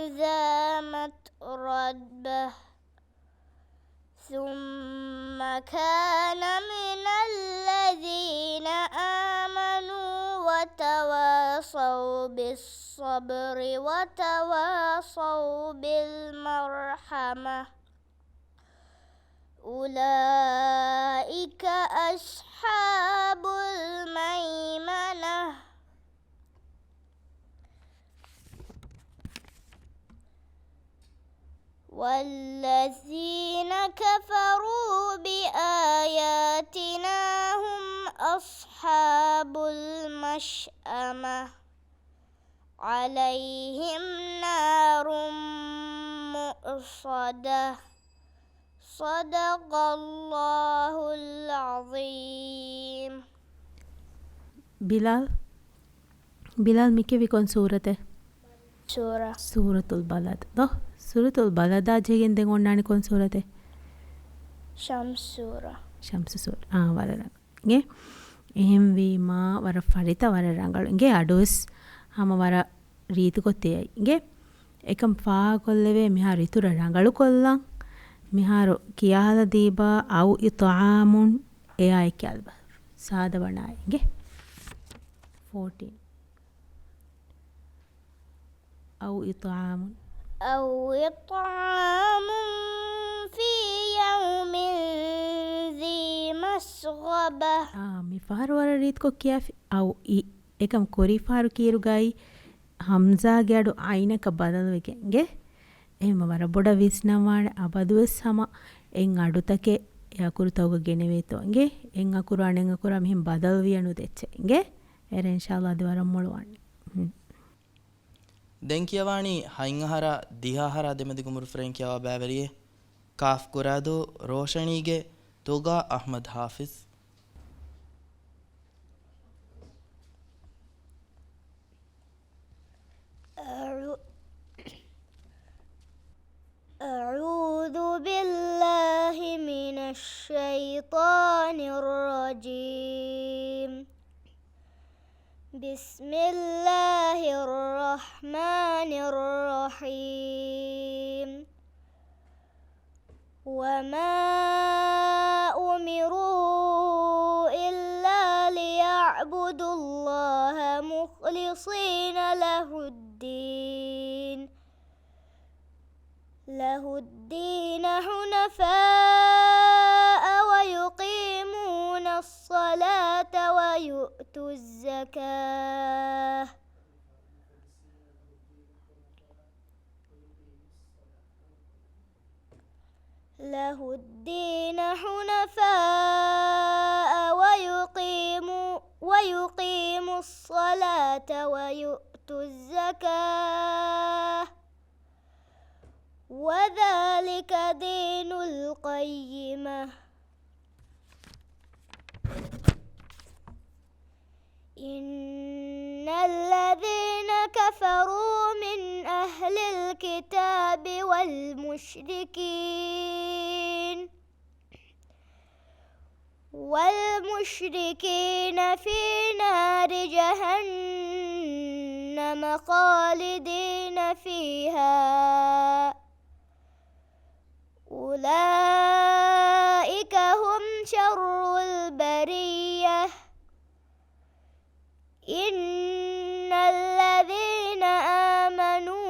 [SPEAKER 5] ذا متربة ثم كان من الذين آمنوا وتواصوا بالصبر وتواصوا بالمرحمة أولئك أصحاب الميمنة والذين كفروا بآياتنا هم أصحاب المشأمة عليهم نار مؤصدة صدق الله العظيم
[SPEAKER 4] ಬಿಲಾಲ್ ಮಿಕ್ಕೆ ವಿಕೊನ್ ಸೂರತೆ
[SPEAKER 5] سورة
[SPEAKER 4] ಸೂರತುಲ್ ಬಲದ್ ದೋ ಸೂರತುಲ್ ಬಲದಾ ಜೆಗೆನ್ ದೆನ್ ಒಣ್ಣಾಣಿ ಕೊನ್ ಸೂರತೆ
[SPEAKER 5] شمس سورة
[SPEAKER 4] ಶಂಸು ಸೂರ ವರರಂಗ ಗೆ එහෙම් වීම වර ෆරිත වර රංගල ගේ අඩුස් හම වර රීති කොත්තේයි ගේ එකම් ෆා කොල්ලවේ මිහා රිතුර රංගලු කොල්ලන් මිහාරු කියාල දීබා අව් ඉතාමුන් එයායි කල්බ සාද වනායි ගේ 14 أو إطعام
[SPEAKER 5] أو إطعام في يوم ذي مسغبة
[SPEAKER 4] මිෆාර වර රීත් කො කියාෆි අව් එකම් කොරි ෆාරු කීරු ගයි හම්සා ගැඩු අයිනක බදලවෙකෙන් ගේ එහෙම වර බොඩ විස්නවාන අබදුවස් හම එන් අඩුතකේ යකුරු තවග ගෙනවේතෝන්ගේ එන් අකුරු අනෙන් අකුර මෙහෙම බදල් වියනු දෙච්චෙන්ගේ එර ඉන්ෂාල්ලාහ් දිවරම් මොළවන්නේ
[SPEAKER 1] ದೆನ್ ಕಿಯವಾಣಿ ಹೈಂಗಹರ ದಿಹಾಹರ ದೆಮದಿ ಗುಮರು ಫ್ರೆಂಕಿಯವ ಬ್ಯಾವೆರಿಯೆ ಕಾಫ್ ಕುರಾದು ರೋಷಣಿಗೆ ತುಗಾ ಅಹ್ಮದ್ ಹಾಫಿಜ್
[SPEAKER 5] أعوذ بالله من الشيطان الرجيم بسم الله الرحمن الرحيم وما أمروا إلا ليعبدوا الله مخلصين له الدين حنفاء ويقيمون الصلاة ويؤتوا الزكاة له الدين حنفاء ويقيموا الصلاة ويؤتوا الزكاة وذلك دين القيمة إن الذين كفروا من الكتاب والمشركين في نار جهنم خالدين فيها أولئك هم شر البرية إن الذين آمنوا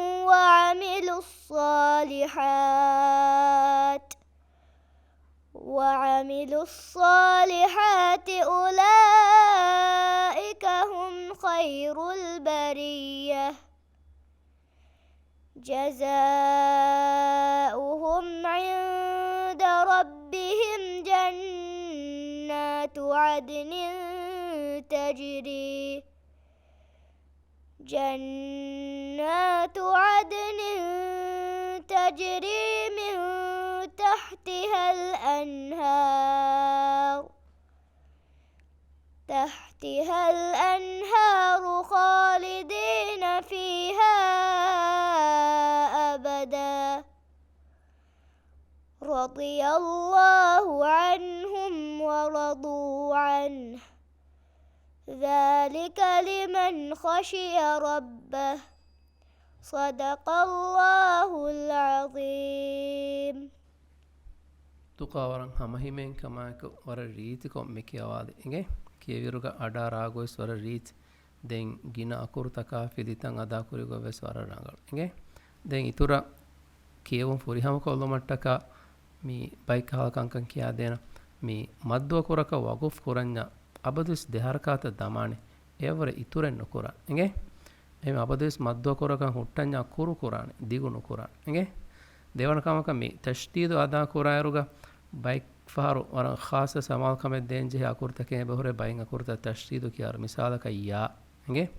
[SPEAKER 5] وعملوا الصالحات أولئك هم خير البرية جزاؤهم عند ربهم جنات عدن تجري من تحتها الأنهار خالدين فيها أبدا رضي الله عنهم ورضوا عنه ذلك لمن خشي ربه صدق الله العظيم
[SPEAKER 6] ತುಕಾವರಂ ಹಮಹಿಮೆನ್ ಕಮಾಯಕ ವರ ರೀತಿಕೊ ಮೆಕಿಯವಾದ ಇಂಗೆ ಕಿಯವಿರುಗ ಅಡಾ ರಾಗೋಯ್ ಸ್ವರ ರೀತಿ ದೆನ್ ಗಿನ ಅಕುರ್ತಕ ಫಿದಿತಂ ಅದಾ ಕುರಿಗೊ ವೆ ಸ್ವರ ರಂಗಳು ಇಂಗೆ ದೆನ್ ಇತುರ ಕಿಯವು ಫುರಿಹಮ ಕೊಲ್ಲ ಮಟ್ಟಕ ಮಿ ಬೈಕ್ ಹಾಲಕಂಕಂ ಕಿಯಾ ದೇನ ಮಿ ಮದ್ವ ಕುರಕ ವಗುಫ್ ಕುರಂಜ ಅಬದುಸ್ ದೆಹರಕಾತ ದಮಾನೆ ಏವರ ಇತುರೆನ್ ನುಕುರ ಇಂಗೆ එම අබදෙස් මද්දුව කොරකන් හුට්ටඤ්ඤා කුරු කුරානේ දිගුණු කුරාන එගේ දෙවන කමක මේ තෂ්දීදු අදා කුරායරුග බයික් ෆාරු වර ખાસ සමාල් කමෙ දෙන්ජේ අකුර්තකේ බහුරේ බයින් අකුර්ත තෂ්දීදු කියාර මිසාලක යා එගේ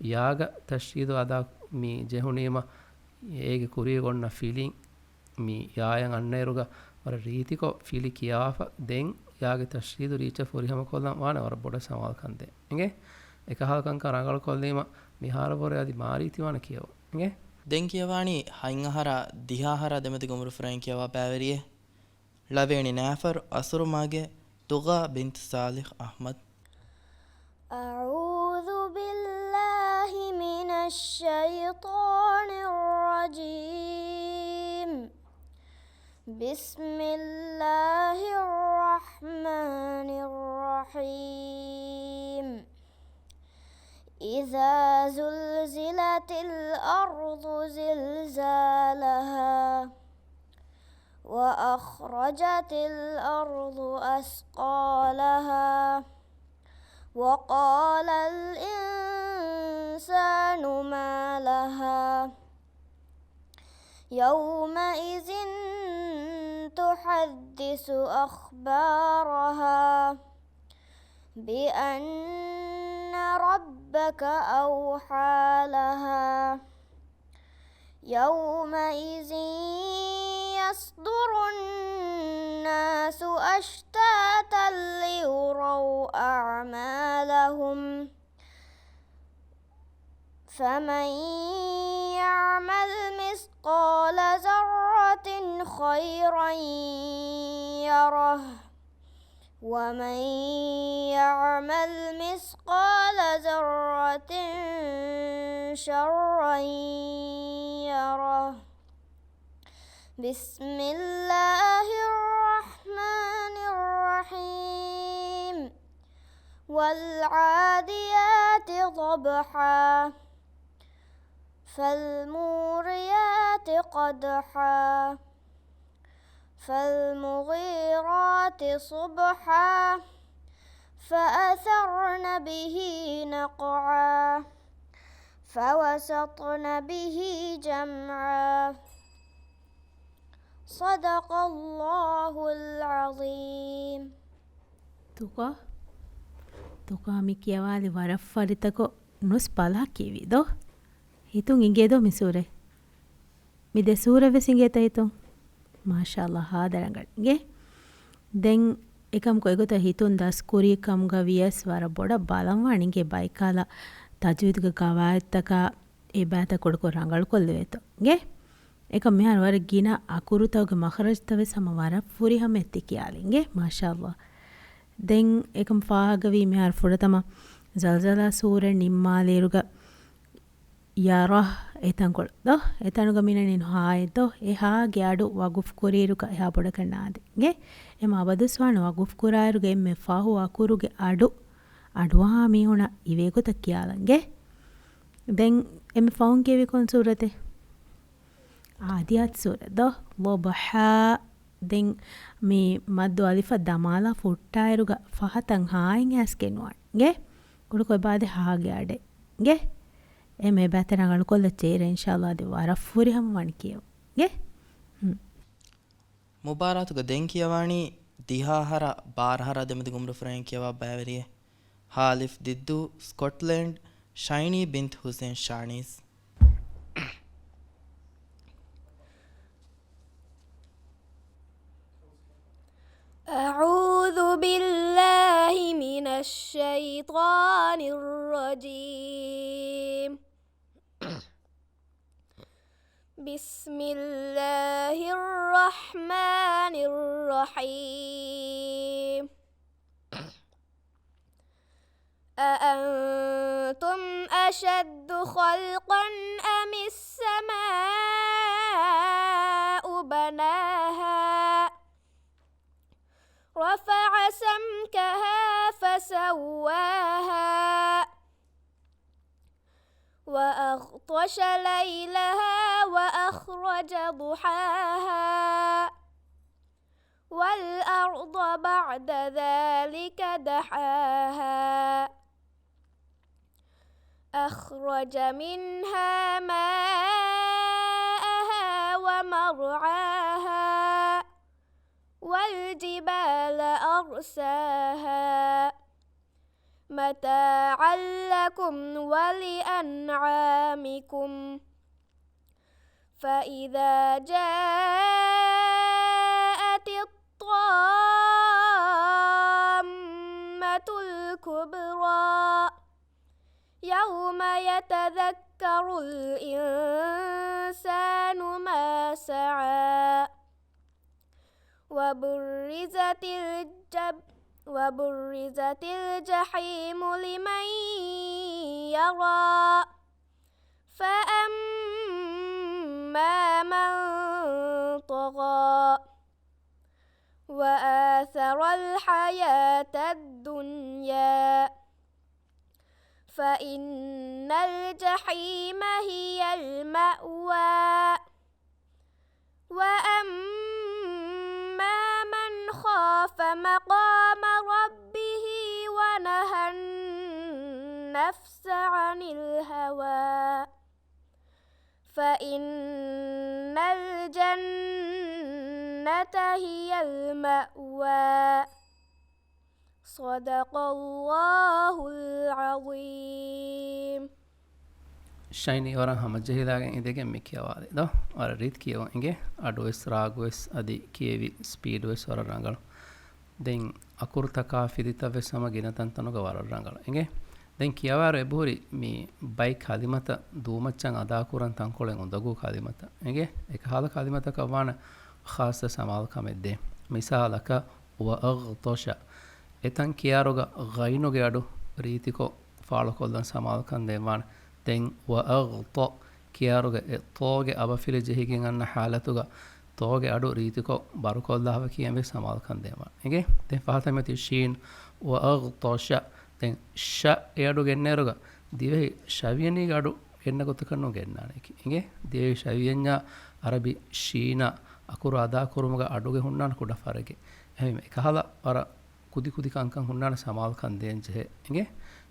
[SPEAKER 6] යාග තෂ්දීදු අදා මේ ජෙහුනීම ඒගේ කුරිය ගොන්න ෆීලිං මේ යායන් අන්නේරුග වර රීතිකෝ ෆීලි කියාෆ දෙන් යාගේ තෂ්දීදු රීච ෆොරිහම කොල්ලන් වාන වර බොඩ සමාල් කන්දේ එගේ එකහල්කන් කරංගල කොල්ලීම මිහාරවර යදි මාරීතිවන කියව ගේ
[SPEAKER 1] දෙන් කියවානි හයිංහර දිහාහර දෙමති ගොමුරු ෆ්‍රයින් කියවා පැවරියේ ලවේනි නෑෆර් අසුරුමාගේ තුගා බින්ත් සාලිහ් අහ්මද්
[SPEAKER 5] أعوذ بالله من الشيطان الرجيم بسم الله الرحمن الرحيم إذا زلزلت الأرض زلزالها وأخرجت الأرض أثقالها وقال الإنسان ما لها يومئذ تحدث أخبارها بأن ربك أوحى لها يومئذ يصدر الناس أشتاتا ليروا أعمالهم فمن يعمل مثقال ذرة خيرا يره ومن يعمل مثقال ذرة شرا يره بسم الله الرحمن الرحيم والعاديات ضبحا فالموريات قدحا فالمغيرات صبحا فأثرن به نقعا فوسطن به جمعا صدق الله العظيم
[SPEAKER 4] ತುಕಾಮಿ ಕಿಯವಾಲಿ ವರಫರಿತಕೊ ನುಸ್ ಪಲಾ ಕಿವಿದೋ ಹಿತುಂ ಇಂಗೇದೋ ಮಿಸೂರೆ ಮಿದೆ ಸೂರವೆ ಸಿಂಗೇತ ಹಿತುಂ ಮಾಶಾಅಲ್ಲಾ ಹಾದರಂಗಗೆ ದೆನ್ එකම් කොයිගොත හිතුන් දස් කුරී කම්ග වියස් වර බොඩ බලම් වණිගේ බයිකාලා තජවිදක ගවායත්තක ඒ බෑත කොඩකො රංගල් කොල්ලෙවෙත ගේ ekam mehar war gina akurutawge makharaj taves hama war furi ham etti kiyalinge mashallah den ekam faagavi mehar furatama zalzala sure nimmaleruga yara etankol do etanuga minanin haedo eha ge adu waguf kuriruga eha boda kannade ge ema abaduswana waguf kurairuge emme fahu akuruge adu aduwa mihuna ivegota kiyalange den emme faun kevi kon surate adiyat sura do wadha den me maddu alifa damala futtairuga fahatan hain askenwan ge kudu ko bade haage ade ge eme baterangal kolle chere inshallah de wara furi ham wan kiyo ge
[SPEAKER 1] ಮುಬಾರಾತುಗ ದೆಂಕಿಯವಾಣಿ ದಿಹಾಹರ ಬಾರ್ಹರ ದೆಮದಿ ಗುಮ್ರು ಫ್ರೆಂಡ್ ಕಿಯವಾ ಬ್ಯಾವರಿಯೆ ಹಾಲಿಫ್ ದಿದ್ದು ಸ್ಕಾಟ್ಲೆಂಡ್ ಶೈನಿ ಬಿಂತ್ ಹುಸೇನ್ ಶಾನೀಸ್
[SPEAKER 2] أعوذ بالله من الشيطان الرجيم بسم الله الرحمن الرحيم أأنتم أشد خلقا أم السماء بناها رفع سمكها فسواها وأغطش ليلها وأخرج ضحاها والأرض بعد ذلك دحاها أخرج منها ماءها ومرعاها والجبال أرساها متاعا لكم ولأنعامكم فإذا جاءت الطامة الكبرى يوم يتذكر الإنسان ما سعى وبرزت الجحيم لمن يرى فأما من طغى وآثر الحياة الدنيا فإن الجحيم هي المأوى وأما من خاف مقام ربه ونهى النفس عن الهوى فإن الجنة هي المأوى صدق الله العظيم
[SPEAKER 6] ಶೈನಿ ವರ ಹಮ ಜಹಿಲಾಗೆ ಇದೆಗೆ ಮಿಕ್ಕಿಯವಾದೆ ದೋ ವರ ರೀತ್ ಕಿಯೋ ಇಂಗೆ ಅಡುವೆಸ್ ರಾಗುವೆಸ್ ಅದಿ ಕಿಯವಿ ಸ್ಪೀಡ್ವೆಸ್ ವರ ರಂಗಳು ದೆನ್ ಅಕುರ್ತಕ ಫಿದಿತವೆಸ್ ಹಮ ಗಿನತಂತನುಗ ವರ ರಂಗಳು ಇಂಗೆ ದೆನ್ ಕಿಯವಾರ ಎಬೂರಿ ಮಿ ಬೈಕ್ ಹಾದಿಮತ ದೂಮಚ್ಚಂ ಅದಾ ಕುರನ್ ತಂಕೊಳೆಂ ಉಂದಗು ಹಾದಿಮತ ಇಂಗೆ ಏಕ ಹಾದ ಹಾದಿಮತ ಕವಾನ ಖಾಸ ಸಮಾಲ್ ಕಮೆದ್ದೆ ಮಿಸಾಲಕ ವ ಅಗ್ತಶ ಎತನ್ ಕಿಯಾರುಗ ಗೈನುಗೆ ಅಡು ರೀತಿಕೋ ಫಾಳಕೊಲ್ದನ್ ಸಮಾಲ್ ಕಂದೇವಾನ den wa aghta kiyaruga toge abafile jehigen anna halatuga toge adu ritiko barukollahava kiyame samal kan dema ege den fatamati shin wa aghtasha den sha eadu genneruga dive shaviyani adu enna gotakanno gennaneki ege dive shaviyanya arabi shina akuru ada kurumuga aduge hunnan kuda farage ehme ekahala ara kudi kudi kankan hunnan samal kan den je ege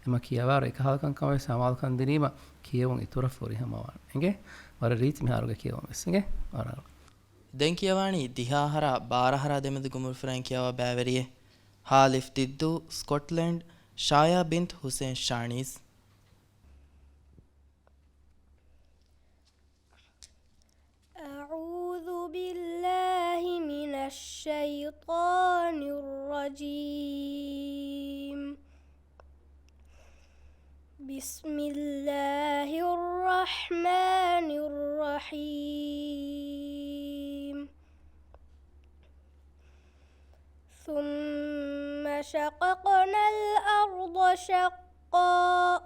[SPEAKER 6] ema kiyawar ekahalkan kame samal kan dinima kiyewun itura fori hamawan enge wara reeti miharuga kiyewun enge wara
[SPEAKER 1] ದೆಂಕಿಯವಾಣಿ ದಿಹಾಹರ ಬಾರಹರ ದೆಮದಿ ಗುಮುರ್ ಫ್ರೆಂಡ್ ಕಿಯವಾ ಬ್ಯಾವರಿಯೆ ಹಾಲಿಫ್ ದಿದ್ದು ಸ್ಕಾಟ್ಲೆಂಡ್ ಶಾಯಾ ಬಿಂತ್ ಹುಸೇನ್ ಶಾನೀಸ್
[SPEAKER 2] أعوذ بالله من الشيطان الرجيم بسم الله الرحمن الرحيم ثم شققنا الأرض شقا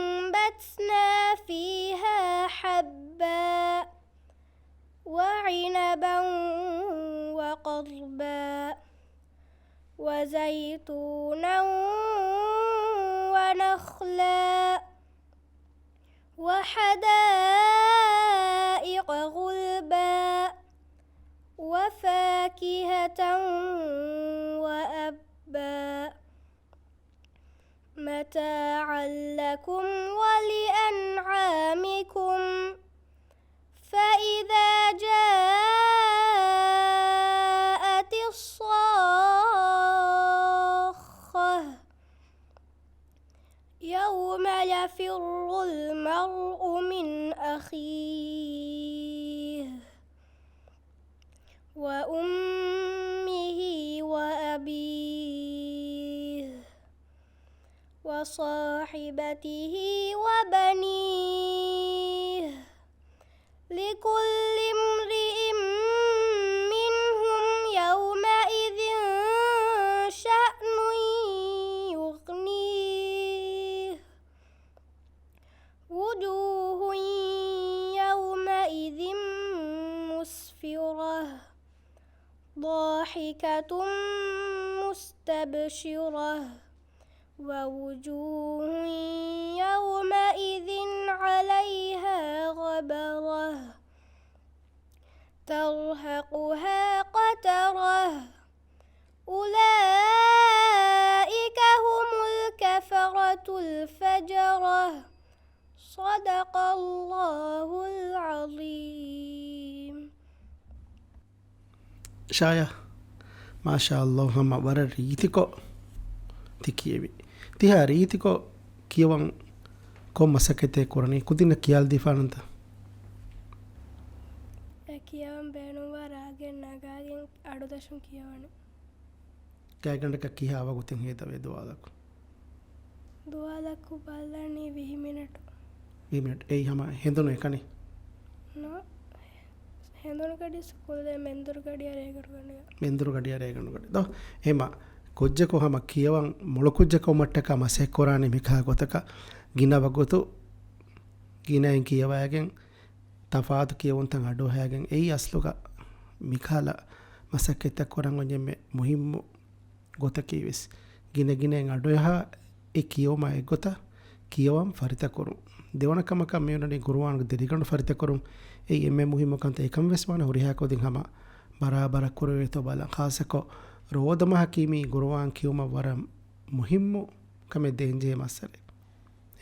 [SPEAKER 2] فأنبتنا فيها حبا وعنبا وقضبا وزيتونا ونخلا وحدائق غلبا وفاكهة وأبا متاعا لكم ولأنعامكم فإذا جاءت الصاخة يوم يفر المرء من أخيه وأمه وأبيه وصاحبته وبنيه لكل امرئ منهم يومئذ شأن يغنيه وجوه يومئذ مسفرة ضاحكة مستبشرة ووجوه يومئذ عليها غبرة ترهقها قترة أولئك هم الكفرة الفجرة صدق الله العظيم.
[SPEAKER 3] ශායා මාශාල්ලාහ් හම වර රීතිකෝ තිකියවි තිහා රීතිකෝ කියවන් කො මසකතේ කරණී කුදින කියාල් දිෆානන්ත
[SPEAKER 2] කියවන් බෑනුවා රාගෙන් නගාගෙන් අඩු දශම කියවන
[SPEAKER 3] කෑගණ්ඩක කියාව ගුතින් හේතවේ දුවාදක්
[SPEAKER 2] දුවාදක්කු බල්ලන්නේ විහිමිනට
[SPEAKER 3] මිනිට් ඒ හම හෙඳුන එකනේ
[SPEAKER 2] හෙඳුන කඩි ස්කූල් මෙන්දුරු කඩිය රේගටුගන්න
[SPEAKER 3] මෙන්දුරු කඩිය රේගනුකට ද එහෙම කොජ්ජකෝ හම කියවන් මොළකුජ්ජකෝ මට්ටක මසෙක් කොරානේ මිකා ගොතක ගිනවගොතු ගිනයන් කියවයගෙන් තෆාතු කියවුන් තන් අඩෝ හැගෙන් එයි අස්ලුක මිකාල මසක්කෙත්තක් කොරන් ඔජෙමෙ මුහිම්මු ගොතකීවිස් ගිනගිනෙන් අඩොයහා ඒ කියවම එක්ගොත කියවම් ෆරිත කොරු දෙවනකමක මෙවනනි ගුරුවාන්ග දෙරිගණු ෆරිත කොරුම් ඒ එමෙ මුහිම්මකන්ත එකම් වෙස්වාන හුරිහාකෝදින් හම බරාබර කුරවෙතෝ බලන් ખાසකෝ රෝදම හකීමි ගුරුවාන් කියවම වර මුහිම්මු කමෙ දෙන්ජේ මස්සලේ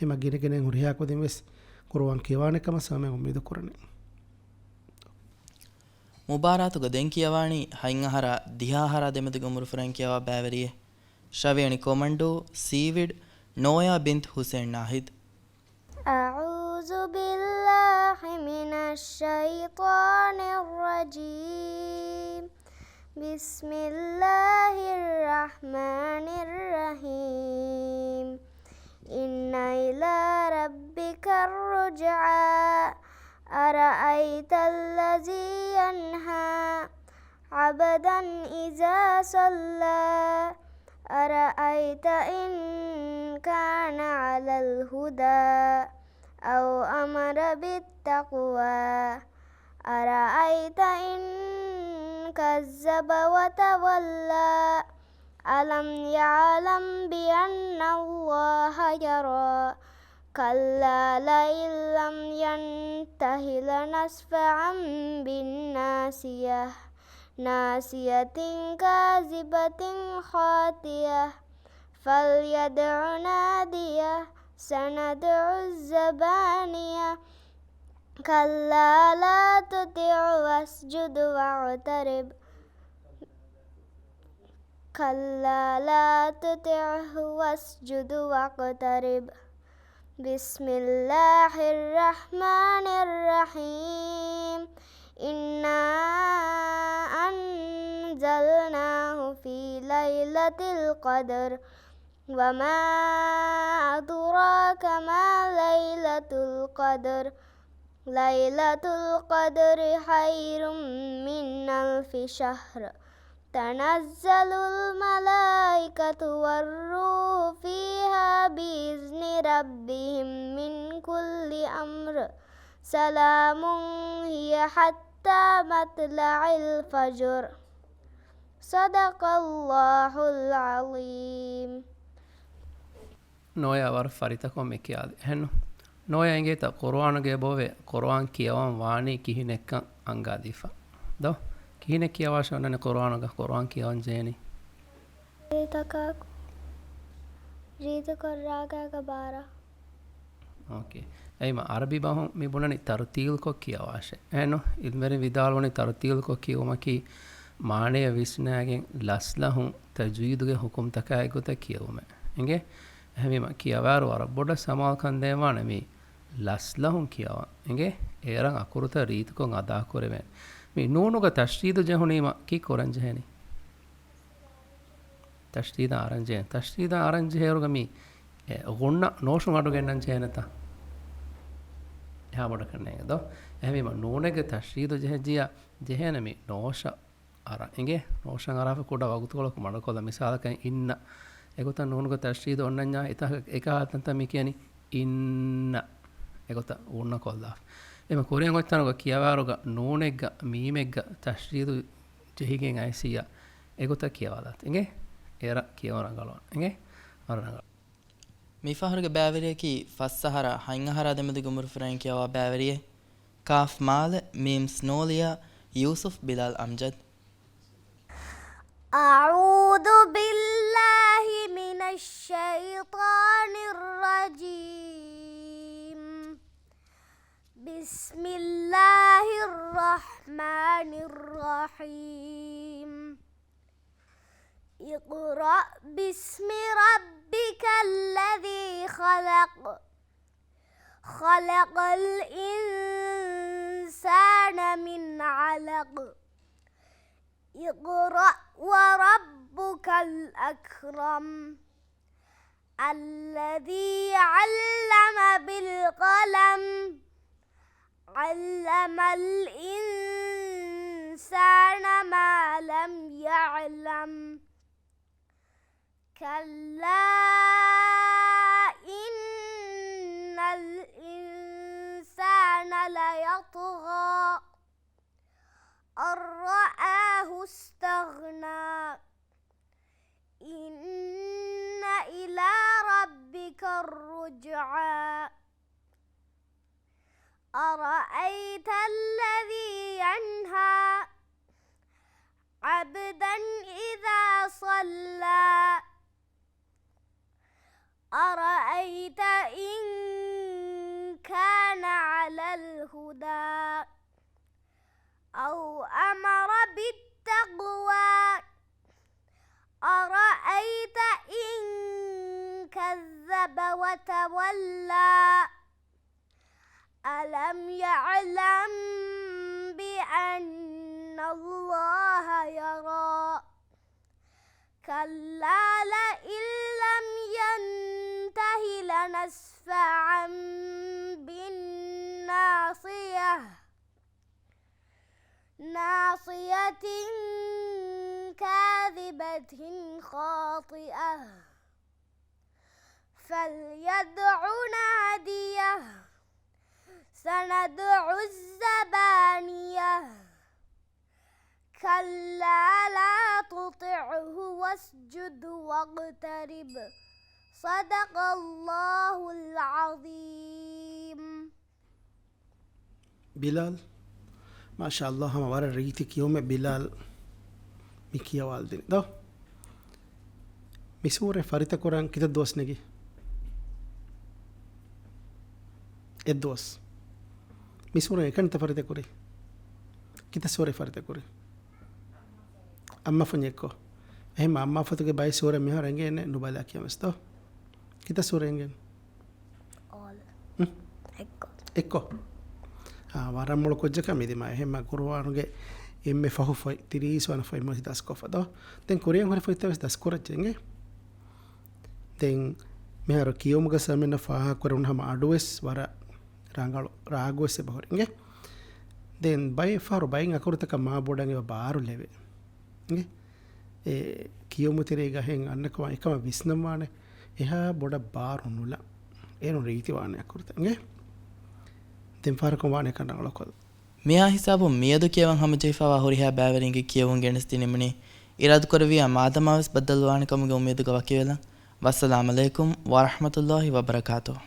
[SPEAKER 3] එම ගිනගෙනෙන් හුරිහාකෝදින් වෙස් ගුරුවාන් කියවානකම සමය උම්මීද කරන්නේ
[SPEAKER 1] ಮುಬಾರಾತುಗ ದೆಂಕಿಯವಾಣಿ ಹೈಂಗಹರ ದಿಹಾಹರ ದೆಮದಿಗ ಮುರುಫರಂಕಿಯವ ಬ್ಯಾವರಿಯೆ ಶವೇಣಿ ಕೊಮಂಡು ಸೀವಿಡ್ ನೋಯಾ ಬಿಂತ್ ಹುಸೇನ್ ನಾಹಿದ್
[SPEAKER 5] أعوذ بالله من الشيطان الرجيم بسم الله الرحمن الرحيم إن إلى ربك الرجعى أرأيت الذي ينهى عبدا إذا صلى أرأيت إن كان على الهدى أو أمر بالتقوى أرأيت إن كذب وتولى ألم يعلم بأن الله يرى كلا لئن لم ينته لنسفعا بالناصية ناصية كاذبة خاطئة فليدع ناديه سندع الزبانية كلا لا تطع واسجد واقترب كلا لا تطعه واسجد واقترب بسم الله الرحمن الرحيم إنا أنزلناه في ليلة القدر وما أدراك ما ليلة القدر ليلة القدر خير من 1000 شهر تنزل الملائكة والروح فيها بإذن ربهم من كل أمر سلام هي حتى مطلع الفجر صدق الله العظيم.
[SPEAKER 6] ನೋಯ ವರ ಫರಿತಕೊ ಮೆಕಿಯಾದೆ ಹೆಣ್ಣು ನೋಯ ಎಂಗೇತ ಕುರ್ಆನುಗೆ ಬೋವೆ ಕುರ್ಆನ್ ಕಿಯವಂ ವಾಣಿ ಕಿಹಿನೆಕ್ಕ ಅಂಗಾದೀಫಾ ದೋ ಕಿಹಿನೆ ಕಿಯವಾಶ ನನೆ ಕುರ್ಆನುಗ ಕುರ್ಆನ್ ಕಿಯವಂ ಜೇನಿ
[SPEAKER 5] ರೀತಕ ರಾಗಗ ಬಾರ
[SPEAKER 6] ಓಕೆ ಐಮ ಅರಬಿ ಬಾಹು ಮಿ ಬುಣನಿ ತರ್ತೀಲ್ ಕೊ ಕಿಯವಾಶೆ ಹೆಣ್ಣು ಇಲ್ಮೆರಿ ವಿದಾಲ್ವನಿ ತರ್ತೀಲ್ ಕೊ ಕಿಯವಮಕಿ ಮಾಣೆಯ ವಿಸ್ನಾಗೆನ್ ಲಸ್ಲಹು ತಜ್ವೀದುಗೆ ಹುಕುಂ ತಕಾಯ ಗೊತ ಕಿಯವುಮೆ ಎಂಗೆ හැම කියවෑරු අර බොඩ සමාල්කන් දේවානේ මේ ලස්ලහුන් කියවා එගේ ඒරන් අකුරුත රීතිකොන් අදා කරෙවෙන් මේ නූනුග තශ්රීදු ජහුනීම කි කොරන් ජහනි තශ්රීද ආරංජ හේරුග මේ ගොන්න නෝෂුන් අඩු ගෙන්නන් ජහනත එහා බොඩ කන්නේ දෝ එහෙම නූනෙගේ තශ්රීදු ජහජියා ජහන මේ නෝෂ අර එගේ නෝෂන් අරාෆ කුඩ වගුතුකොලක මඩකොල මිසාලකන් ඉන්න එගොත නූනුග තශ්රීද ඔන්නඤ්ඤා එත එකහතන්ත මේ කියන්නේ ඉන්න එගොත ඕන්න කොල්ලා එම කොරියන් ඔච්චනග කියවාරුග නූනෙග්ග මීමෙග්ග තශ්රීදු ජෙහිගෙන් අයිසියා එගොත කියවාලත් එගේ ඒර කියවරන් ගලවන එගේ අරනග
[SPEAKER 1] මිෆහරුගේ බෑවරියකි ෆස්සහර හයින්හර දෙමදි ගුමුරු ෆ්‍රැන් කියවා බෑවරියේ කාෆ් මාල මීම් ස්නෝලියා යූසුෆ් බිලාල් අම්ජද්
[SPEAKER 5] أعوذ بالله من الشيطان الرجيم بسم الله الرحمن الرحيم اقرأ باسم ربك الذي خلق خلق الإنسان من علق اقرأ وربك الأكرم الذي علم بالقلم علم الإنسان ما لم يعلم كلا إن الإنسان ليطغى أن رآه استغنى إن إلى ربك الرجعى أرأيت الذي ينهى عبدا إذا صلى أرأيت إن كان على الهدى أو أمر بالتقوى أرأيت إن كذب وتولى ألم يعلم بأن الله يرى كلا لئن لم ينته لنسفعا بالناصية ناصية كاذبة خاطئة فليدع ناديه سندع الزبانية كلا لا تطعه واسجد واقترب صدق الله العظيم.
[SPEAKER 3] بلال ما شاء الله هم ورا ريتك يوم بلال ميكيا والدين دو مسورة فريتا قرآن كده دوس نجي الدوس مسورة كان تفريتا قري كده سورة فريتا قري أما فنيكو هم أما فتوك باي سورة ميها رنجين نبالا كيا مستو كده سورة رنجين إكو waran molo kojjaka midima ehma kurwanuge emme fahu foi tiriswana foi mo das kofa do den korean hore foi tawes das korachenge den meharo kiyumuga samena faha korun hama adwes wara ರಂಗಳು ರಾಗೋಸೆ ಬಹುರಿ ಹಿಂಗೆ then by for buying ಅಕುರ್ತಕ ಮಾ ಬೋಡಂಗೆ ಬಾರು ಲೆವೆ ಹಿಂಗೆ ඒ කියමුතිරේ ගහෙන් අන්නකම එකම විස්නම්වානේ එහා බොඩ බාරුනුල ඒනු රීතිවානයක් කරතගේ දෙම් පාරකවානය කන්නගලකොද
[SPEAKER 1] මෙයා හිසාබු මියදු කියවන් හම ජයිෆාවා හොරිහා බෑවරින්ගේ කියවුන් ගෙනස් තිනෙමනි ඉරාදු කරවියා මාදමාවස් බද්දල්වානකමගේ උමේදුක වකිවෙලා වස්සලාම අලයිකුම් වරහමතුල්ලාහි වබරකාතුහ්